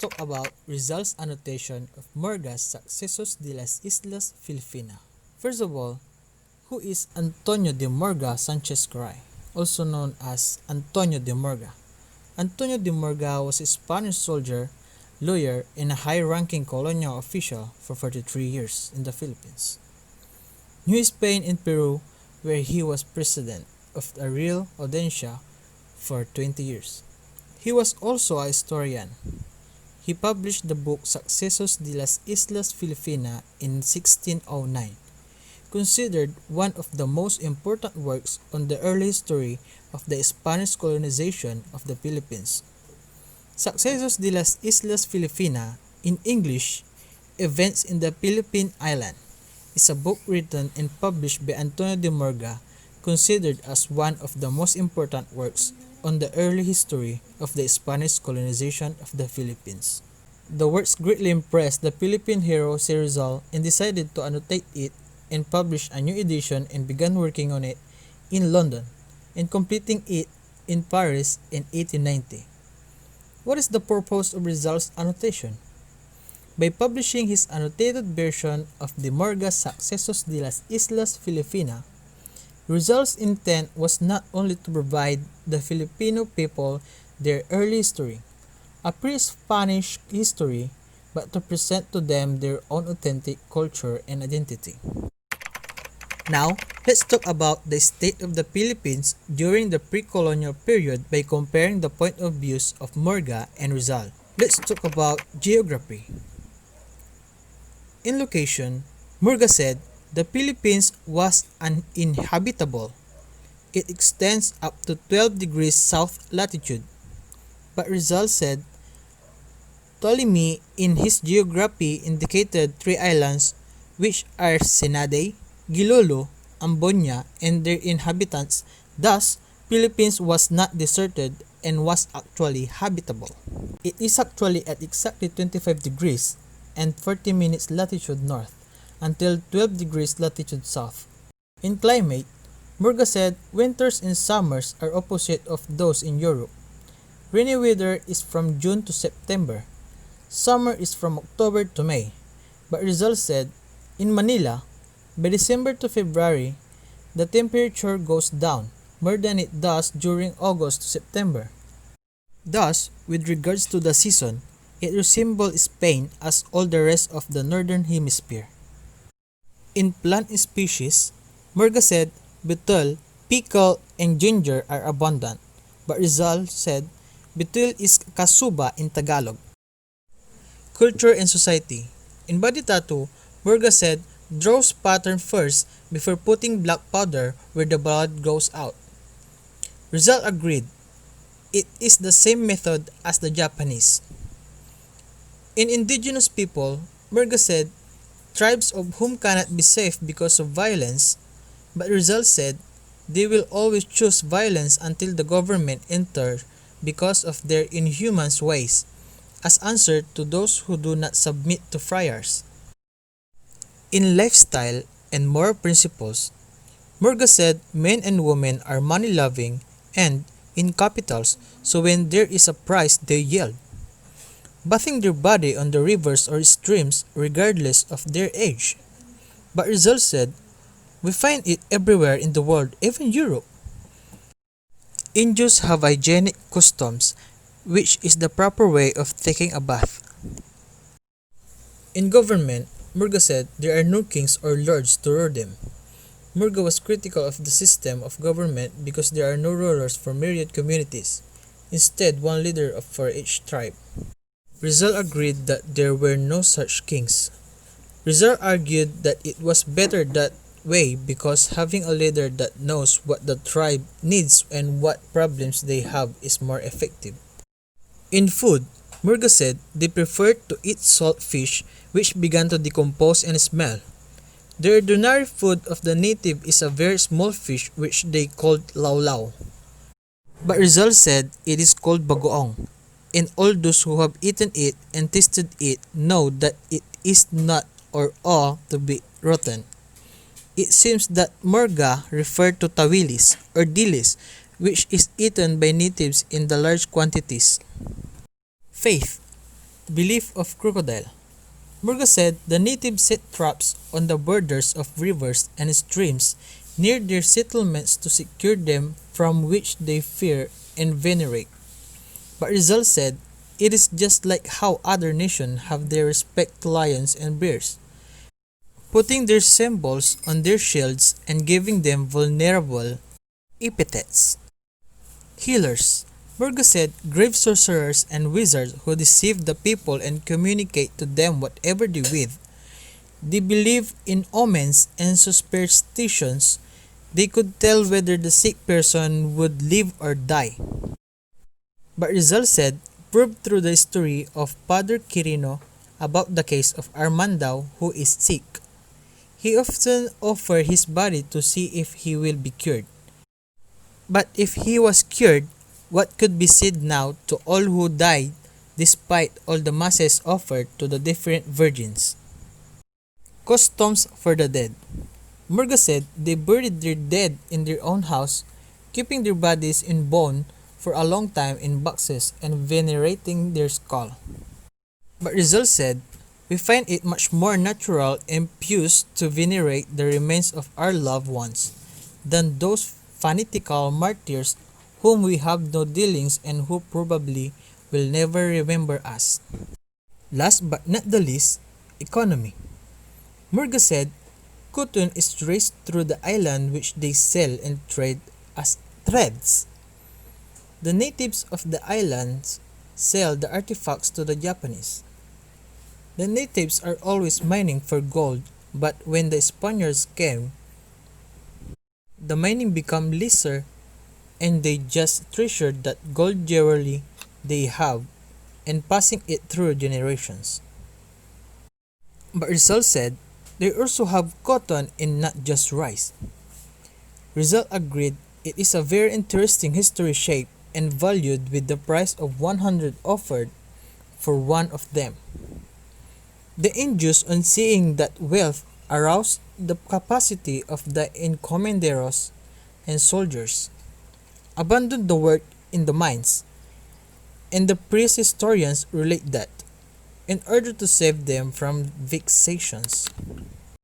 talk about Rizal's annotation of Morga's Sucesos de las Islas Filipinas. First of all, who is Antonio de Morga Sanchez Garay, also known as Antonio de Morga? Antonio de Morga was a Spanish soldier, lawyer, and a high-ranking colonial official for 43 years in the Philippines, New Spain and Peru, where he was president of the Real Audiencia for 20 years. He was also a historian. He published the book Sucesos de las Islas Filipinas in 1609, considered one of the most important works on the early history of the Spanish colonization of the Philippines. Sucesos de las Islas Filipinas, in English, Events in the Philippine Island, is a book written and published by Antonio de Morga, considered as one of the most important works on the early history of the Spanish colonization of the Philippines. The works greatly impressed the Philippine hero Rizal and decided to annotate it and publish a new edition and began working on it in London and completing it in Paris in 1890. What is the purpose of Rizal's annotation? By publishing his annotated version of the Morga Sucesos de las Islas Filipinas, Rizal's intent was not only to provide the Filipino people their early history, a pre-Spanish history, but to present to them their own authentic culture and identity. Now, let's talk about the state of the Philippines during the pre-colonial period by comparing the point of views of Morga and Rizal. Let's talk about geography. In location, Morga said the Philippines was uninhabitable. It extends up to 12 degrees south latitude. But Rizal said Ptolemy in his geography indicated 3 islands which are Sinade, Gilolo, Ambonia, and their inhabitants. Thus, Philippines was not deserted and was actually habitable. It is actually at exactly 25 degrees and 40 minutes latitude north until 12 degrees latitude south. In climate, Morga said winters and summers are opposite of those in Europe. Rainy weather is from June to September. Summer is from October to May. But Rizal said, in Manila, by December to February, the temperature goes down more than it does during August to September. Thus, with regards to the season, it resembles Spain as all the rest of the northern hemisphere. In plant species, Morga said betel, pickle, and ginger are abundant, but Rizal said betel is kasuba in Tagalog. Culture and society. In body tattoo, Morga said draws pattern first before putting black powder where the blood goes out. Rizal agreed. It is the same method as the Japanese. In indigenous people, Morga said tribes of whom cannot be safe because of violence, but Rizal said they will always choose violence until the government enters because of their inhuman ways, as answer to those who do not submit to friars. In lifestyle and moral principles, Morga said men and women are money-loving and in capitals, so when there is a price they yield, bathing their body on the rivers or streams regardless of their age. But Rizal said, we find it everywhere in the world, even Europe. Indios have hygienic customs, which is the proper way of taking a bath. In government, Morga said there are no kings or lords to rule them. Morga was critical of the system of government because there are no rulers for myriad communities, instead one leader for each tribe. Rizal agreed that there were no such kings. Rizal argued that it was better that way because having a leader that knows what the tribe needs and what problems they have is more effective. In food, Morga said they preferred to eat salt fish which began to decompose and smell. The ordinary food of the native is a very small fish which they called law-law. But Rizal said it is called bagoong, and all those who have eaten it and tasted it know that it is not or ought to be rotten. It seems that Morga referred to tawilis or dilis, which is eaten by natives in the large quantities. Faith. belief of crocodile. Morga said the natives set traps on the borders of rivers and streams near their settlements to secure them from which they fear and venerate. But Rizal said it is just like how other nations have their respect to lions and bears, putting their symbols on their shields and giving them vulnerable epithets. Healers. Morga said grave sorcerers and wizards who deceive the people and communicate to them whatever they will. They believe in omens and superstitions. They could tell whether the sick person would live or die. But Rizal said, proved through the story of Padre Quirino about the case of Armandao who is sick. He often offered his body to see if he will be cured. But if he was cured, what could be said now to all who died despite all the masses offered to the different virgins? Customs for the dead. Morga said they buried their dead in their own house, keeping their bodies in bone for a long time in boxes and venerating their skull. But Rizal said, we find it much more natural and pious to venerate the remains of our loved ones than those fanatical martyrs whom we have no dealings and who probably will never remember us. Last but not the least, economy. Morga said, cotton is traced through the island which they sell and trade as threads. The natives of the islands sell the artifacts to the Japanese. The natives are always mining for gold, but when the Spaniards came, the mining became lesser and they just treasured that gold jewelry they have and passing it through generations. But Rizal said they also have cotton and not just rice. Rizal agreed it is a very interesting history shape and valued with the price of 100 offered for one of them. The envious on seeing that wealth aroused the capacity of the encomenderos and soldiers, abandoned the work in the mines, and the priest historians relate that, in order to save them from vexations,